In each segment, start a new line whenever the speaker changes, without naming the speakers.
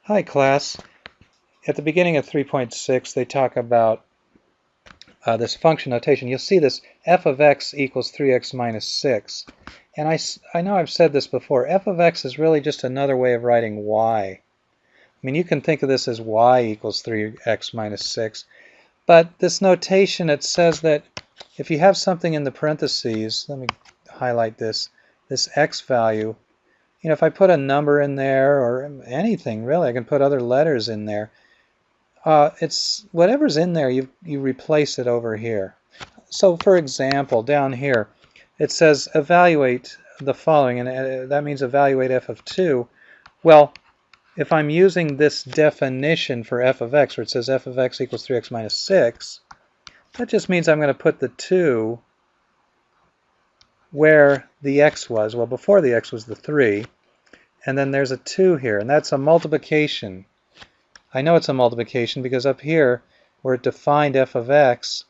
Hi class. At the beginning of 3.6 they talk about this function notation. You'll see this f of x equals 3x minus 6. And I know I've said this before. F of x is really just another way of writing y. I mean, you can think of this as y equals 3x minus 6. But this notation, it says that if you have something in the parentheses, let me highlight this x value, you know, if I put a number in there or anything really, I can put other letters in there. It's whatever's in there, you replace it over here. So for example, down here, it says evaluate the following, and that means evaluate f of 2. Well, if I'm using this definition for f of x, where it says f of x equals 3x minus 6, that just means I'm going to put the 2 where the x was. Well, before the x was the 3, and then there's a 2 here, and that's a multiplication. I know it's a multiplication because up here, where it defined f of x,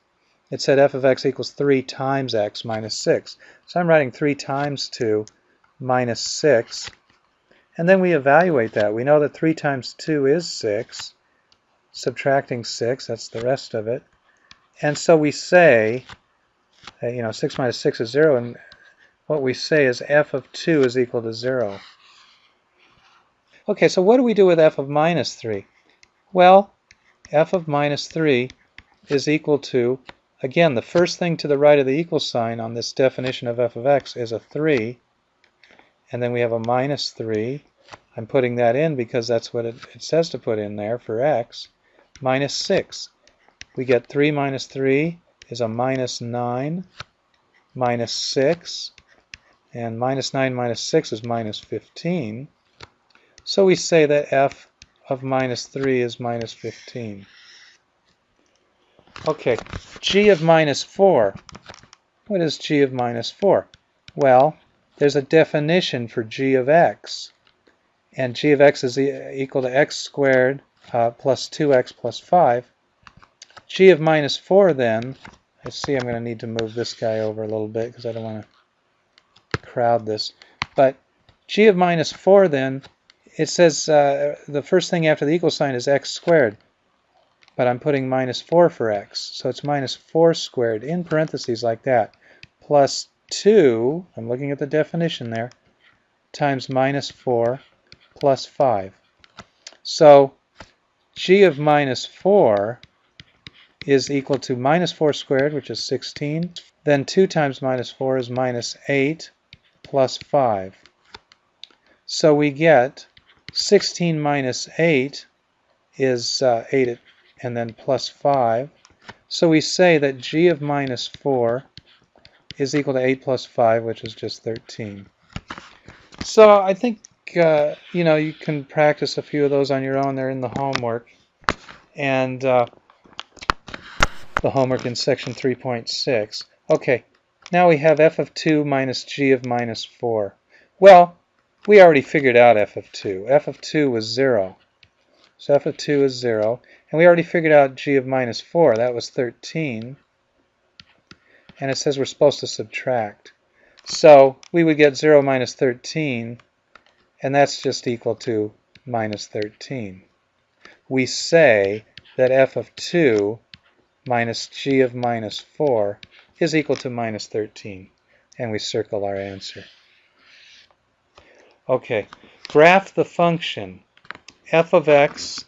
it said f of x equals 3 times x minus 6. So I'm writing 3 times 2 minus 6. And then we evaluate that. We know that 3 times 2 is 6. Subtracting 6, that's the rest of it. And so we say, 6 minus 6 is 0. And what we say is f of 2 is equal to 0. Okay, so what do we do with f of minus 3? Well, f of minus 3 is equal to, again, the first thing to the right of the equal sign on this definition of f of x is a 3. And then we have a minus 3. I'm putting that in because that's what it says to put in there for x. Minus 6. We get 3 minus 3 is a minus 9. Minus 6. And minus 9 minus 6 is minus 15. So we say that f of minus 3 is minus 15. Okay, g of minus 4. What is g of minus 4? Well, there's a definition for g of x. And g of x is equal to x squared plus 2x plus 5. G of minus 4 then, I see I'm going to need to move this guy over a little bit because I don't want to crowd this. But g of minus 4 then, it says the first thing after the equal sign is x squared. But I'm putting minus 4 for x. So it's minus 4 squared in parentheses like that. Plus 2, I'm looking at the definition there, times minus 4 plus 5. So g of minus 4 is equal to minus 4 squared, which is 16. Then 2 times minus 4 is minus 8 plus 5. So we get 16 minus 8 is 8 and then plus 5. So we say that g of minus 4 is equal to 8 plus 5, which is just 13. So I think you can practice a few of those on your own. They're in the homework. And the homework in section 3.6. Okay, now we have f of 2 minus g of minus 4. Well, we already figured out f of 2. f of 2 was 0. So f of 2 is 0. And we already figured out g of minus 4. That was 13. And it says we're supposed to subtract. So we would get 0 minus 13. And that's just equal to minus 13. We say that f of 2 minus g of minus 4 is equal to minus 13. And we circle our answer. Okay, graph the function f of x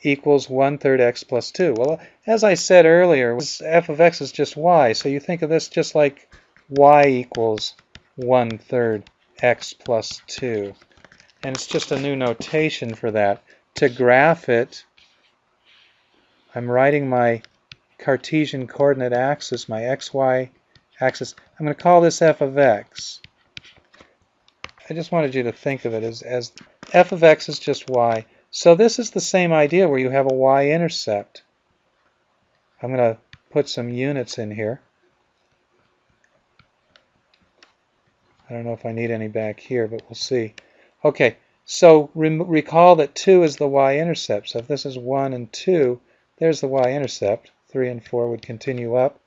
equals 1/3 x plus 2. Well, as I said earlier, f of x is just y. So you think of this just like y equals 1/3 x plus 2. And it's just a new notation for that. To graph it, I'm writing my Cartesian coordinate axis, my xy axis. I'm going to call this f of x. I just wanted you to think of it as f of x is just y. So this is the same idea where you have a y-intercept. I'm going to put some units in here. I don't know if I need any back here, but we'll see. Okay, so recall that 2 is the y-intercept. So if this is 1 and 2, there's the y-intercept. 3 and 4 would continue up.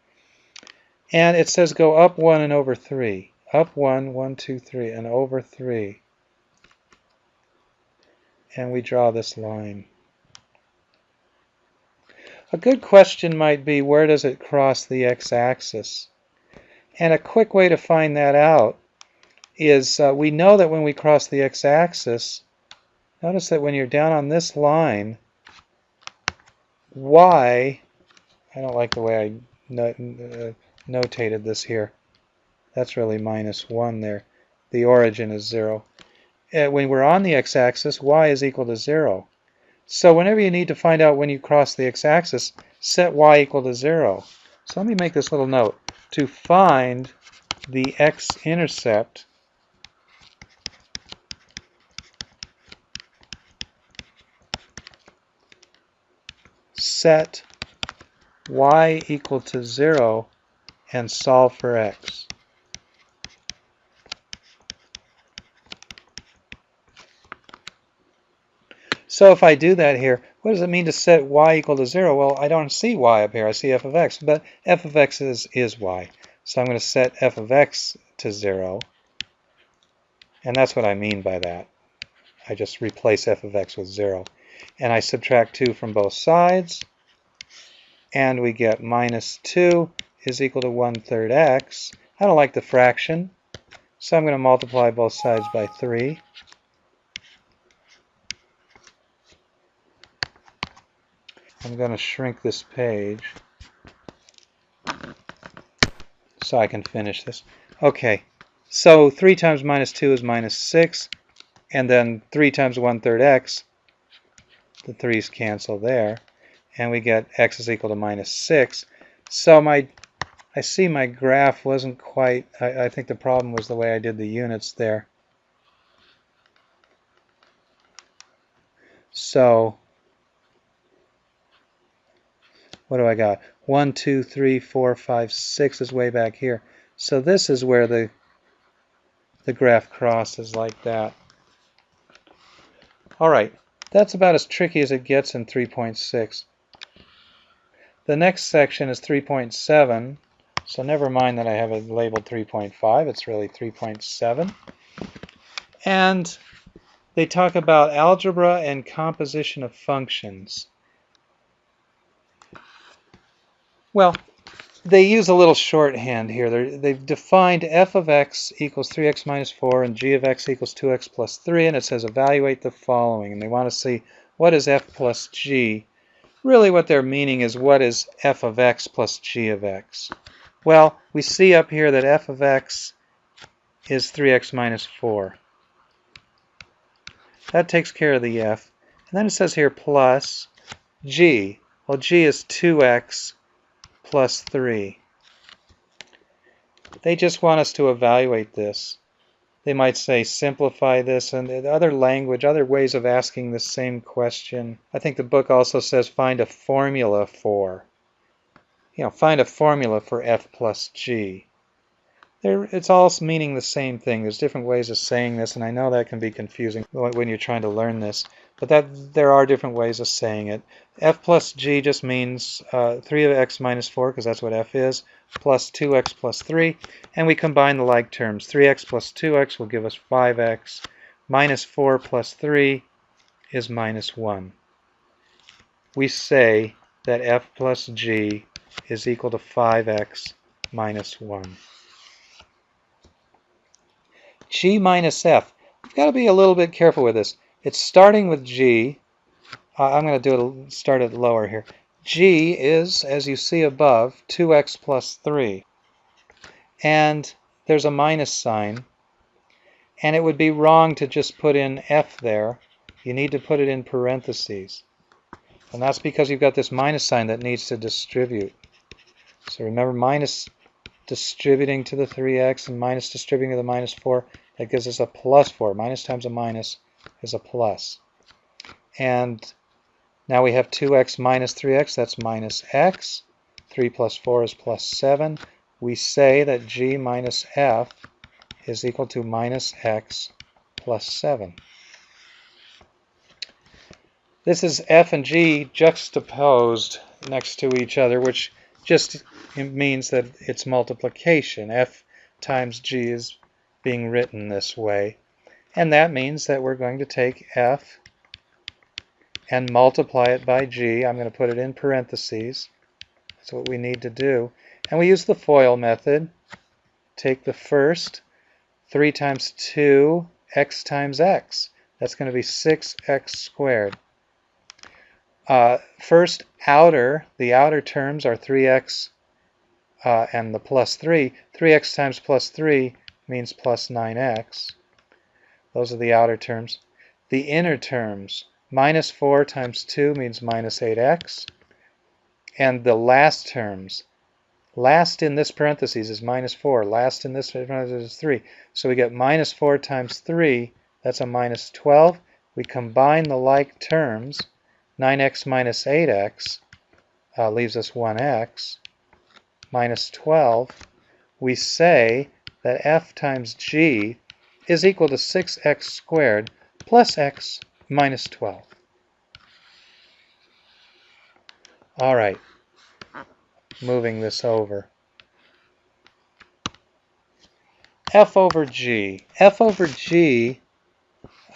And it says go up 1 and over 3. Up 1, 1, 2, 3, and over 3. and we draw this line. A good question might be, where does it cross the x-axis? And a quick way to find that out is we know that when we cross the x-axis, notice that when you're down on this line, y, I don't like the way I notated this here. That's really -1 there. The origin is 0. When we're on the x-axis, y is equal to 0. So whenever you need to find out when you cross the x-axis, set y equal to 0. So let me make this little note. To find the x-intercept, set y equal to 0 and solve for x. So if I do that here, what does it mean to set y equal to 0? Well, I don't see y up here. I see f of x, but f of x is y. So I'm going to set f of x to 0. And that's what I mean by that. I just replace f of x with 0. And I subtract 2 from both sides. And we get -2 is equal to 1/3 x. I don't like the fraction, so I'm going to multiply both sides by 3. I'm going to shrink this page so I can finish this. Okay, so 3 times -2 is -6, and then 3 times 1/3 x, the 3's cancel there, and we get x is equal to -6. So I see my graph wasn't quite, I think the problem was the way I did the units there. So what do I got? 1, 2, 3, 4, 5, 6 is way back here. So this is where the graph crosses like that. All right, that's about as tricky as it gets in 3.6. The next section is 3.7. So never mind that I have it labeled 3.5. It's really 3.7. And they talk about algebra and composition of functions. Well, they use a little shorthand here. They've defined f of x equals 3x minus 4 and g of x equals 2x plus 3, and it says evaluate the following. And they want to see what is f plus g. Really what they're meaning is what is f of x plus g of x. Well, we see up here that f of x is 3x minus 4. That takes care of the f. And then it says here plus g. Well, g is 2x plus 3. They just want us to evaluate this. They might say simplify this, and other language, other ways of asking the same question. I think the book also says find a formula for. Find a formula for f plus g. It's all meaning the same thing. There's different ways of saying this, and I know that can be confusing when you're trying to learn this. But there are different ways of saying it. F plus g just means 3 of x minus 4, because that's what f is, plus 2x plus 3. And we combine the like terms. 3x plus 2x will give us 5x. Minus 4 plus 3 is -1. We say that f plus g is equal to 5x minus 1. G minus f. We've got to be a little bit careful with this. It's starting with g. I'm going to start it lower here. G is, as you see above, 2x plus 3. And there's a minus sign. And it would be wrong to just put in f there. You need to put it in parentheses. And that's because you've got this minus sign that needs to distribute. So remember, minus distributing to the 3x and minus distributing to the minus 4, that gives us a plus 4. Minus times a minus is a plus. And now we have 2x minus 3x, that's minus x. 3 plus 4 is plus 7. We say that g minus f is equal to minus x plus 7. This is f and g juxtaposed next to each other, which just means that it's multiplication. F times g is being written this way. And that means that we're going to take f and multiply it by g. I'm going to put it in parentheses. That's what we need to do. And we use the FOIL method. Take the first, 3 times 2, x times x. That's going to be 6x squared. First the outer terms are 3x and the plus 3. 3x times plus 3 means plus 9x. Those are the outer terms. The inner terms, minus 4 times 2 means minus 8x. And the last terms, last in this parentheses is minus 4. Last in this parentheses is 3. So we get minus 4 times 3, that's a minus 12. We combine the like terms. 9x minus 8x leaves us 1x. Minus 12. We say that f times g is equal to 6x squared plus x minus 12. All right. Moving this over. F over g. F over g,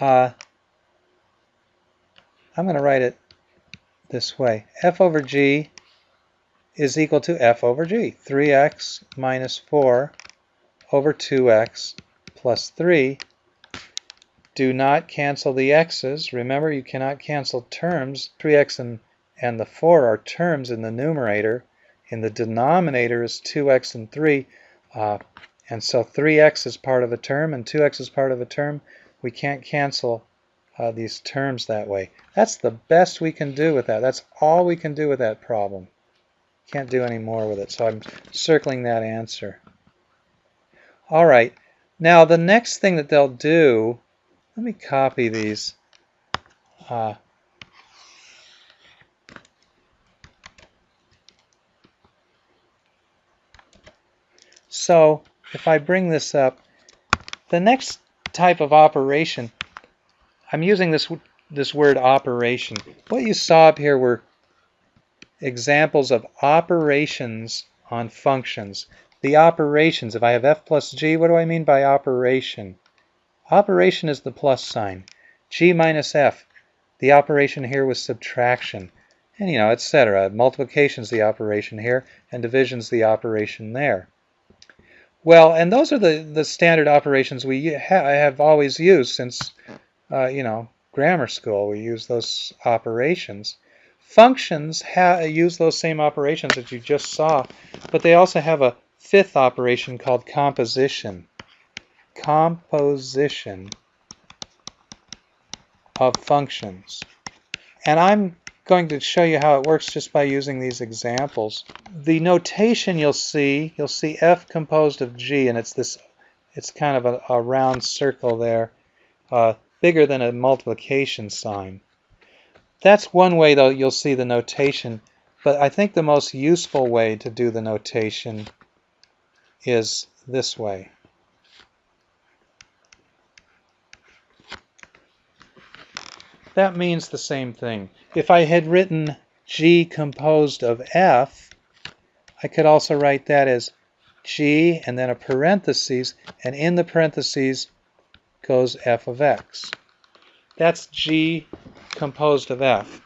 I'm going to write it this way. F over g is equal to f over g. 3x minus 4 over 2x plus 3. Do not cancel the x's. Remember, you cannot cancel terms. 3x and the 4 are terms in the numerator. In the denominator is 2x and 3. And so 3x is part of a term and 2x is part of a term. We can't cancel these terms that way. That's the best we can do with that. That's all we can do with that problem. Can't do any more with it. So I'm circling that answer. All right. Now the next thing that they'll do, let me copy these. So if I bring this up, the next type of operation, I'm using this word operation. What you saw up here were examples of operations on functions. The operations, if I have f plus g, what do I mean by operation? Operation is the plus sign. G minus f, the operation here was subtraction. And etc. Multiplication is the operation here, and division is the operation there. Well, and those are the standard operations we have always used since, grammar school. We use those operations. Functions use those same operations that you just saw, but they also have a fifth operation called composition. Composition of functions. And I'm going to show you how it works just by using these examples. The notation you'll see f composed of g, and it's kind of a round circle there, bigger than a multiplication sign. That's one way, though, you'll see the notation, but I think the most useful way to do the notation is this way. That means the same thing. If I had written g composed of f, I could also write that as g and then a parentheses, and in the parentheses goes f of x. That's g composed of f.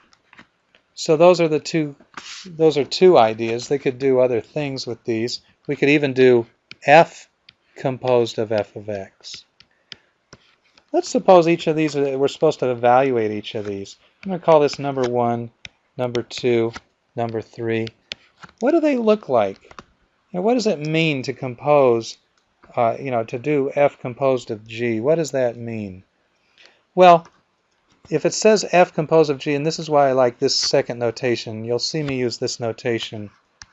So those are two ideas. They could do other things with these. We could even do f composed of f of x. Let's suppose each of these, we're supposed to evaluate each of these. I'm going to call this number 1, number 2, number 3. What do they look like? What does it mean to compose, to do f composed of g? What does that mean? Well, if it says f composed of g, and this is why I like this second notation, you'll see me use this notation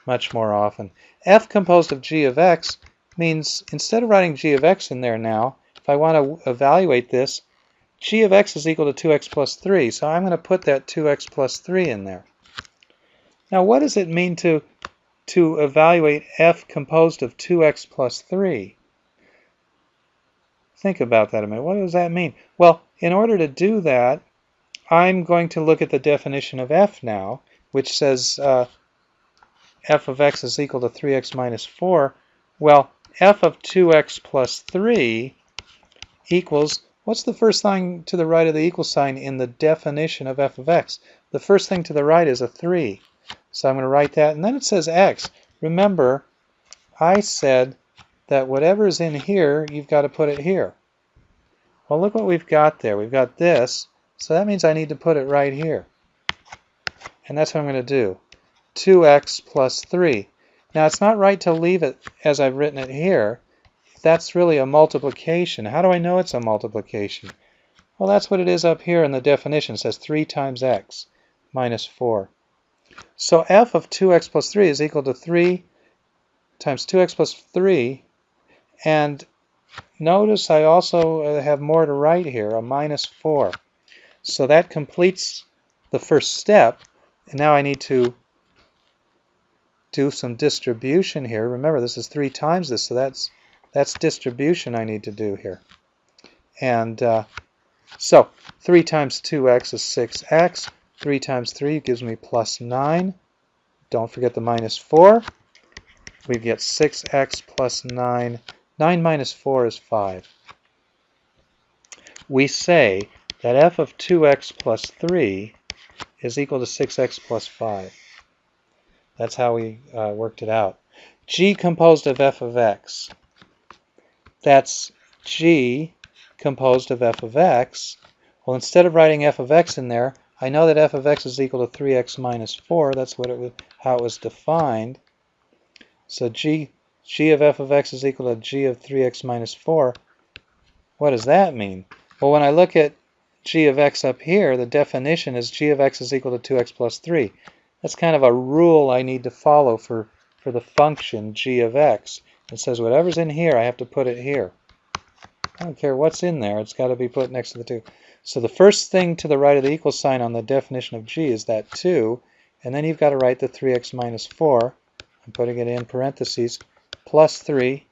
much more often. F composed of g of x means, instead of writing g of x in there now, if I want to evaluate this, g of x is equal to 2x plus 3, so I'm going to put that 2x plus 3 in there. Now what does it mean to evaluate f composed of 2x plus 3? Think about that a minute. What does that mean? Well, in order to do that, I'm going to look at the definition of f now, which says f of x is equal to 3x minus 4. Well, f of 2x plus 3 equals What's the first thing to the right of the equal sign in the definition of f of x? The first thing to the right is a 3. So I'm going to write that, and then it says x. Remember, I said that whatever's in here, you've got to put it here. Well, look what we've got there. We've got this, so that means I need to put it right here. And that's what I'm going to do. 2x plus 3. Now, it's not right to leave it as I've written it here. That's really a multiplication. How do I know it's a multiplication? Well, that's what it is up here in the definition. It says 3 times x minus 4. So f of 2x plus 3 is equal to 3 times 2x plus 3. And notice I also have more to write here, a minus 4. So that completes the first step. And now I need to do some distribution here. Remember, this is 3 times this, so that's distribution I need to do here. And so 3 times 2x is 6x. 3 times 3 gives me plus 9. Don't forget the minus 4. We get 6x plus 9. 9 minus 4 is 5. We say that f of 2x plus 3 is equal to 6x plus 5. That's how we worked it out. G composed of f of x. That's G composed of f of x. Well, instead of writing f of x in there, I know that f of x is equal to 3x minus 4. That's what how it was defined. So G of f of x is equal to G of 3x minus 4. What does that mean? Well, when I look at G of x up here, the definition is G of x is equal to 2x plus 3. That's kind of a rule I need to follow for the function G of x. It says whatever's in here, I have to put it here. I don't care what's in there, it's got to be put next to the 2. So the first thing to the right of the equal sign on the definition of G is that 2, and then you've got to write the 3x minus 4. I'm putting it in parentheses, plus 3.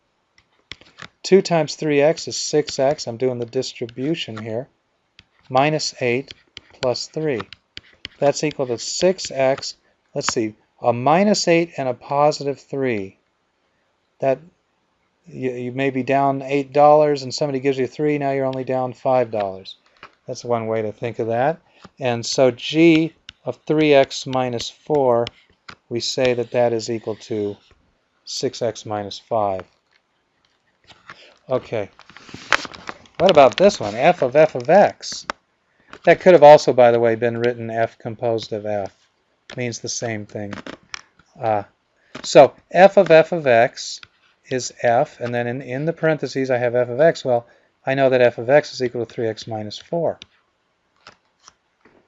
2 times 3x is 6x. I'm doing the distribution here. Minus 8 plus 3. That's equal to 6x. Let's see, a minus 8 and a positive 3. That you may be down $8 and somebody gives you 3, now you're only down $5. That's one way to think of that. And so G of 3x minus 4, we say that that is equal to 6x minus 5. Okay, what about this one? F of x. That could have also, by the way, been written f composed of f. Means the same thing. So f of x is f, and then in the parentheses I have f of x. Well, I know that f of x is equal to 3x minus 4.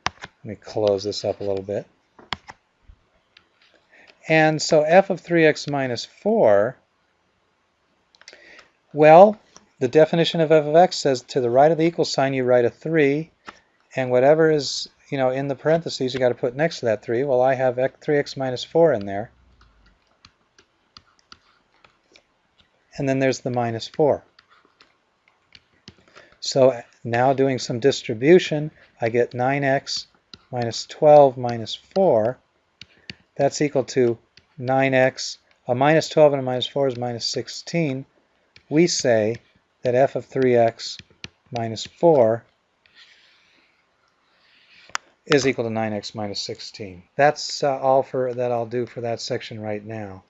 Let me close this up a little bit. And so f of 3x minus 4, well, the definition of f of x says to the right of the equal sign you write a 3, and whatever is in the parentheses you got to put next to that 3. Well, I have 3x minus 4 in there. And then there's the minus 4. So now doing some distribution, I get 9x minus 12 minus 4. That's equal to 9x. A minus 12 and a minus 4 is minus 16. We say that f of 3x minus 4 is equal to 9x minus 16. That's all that I'll do for that section right now.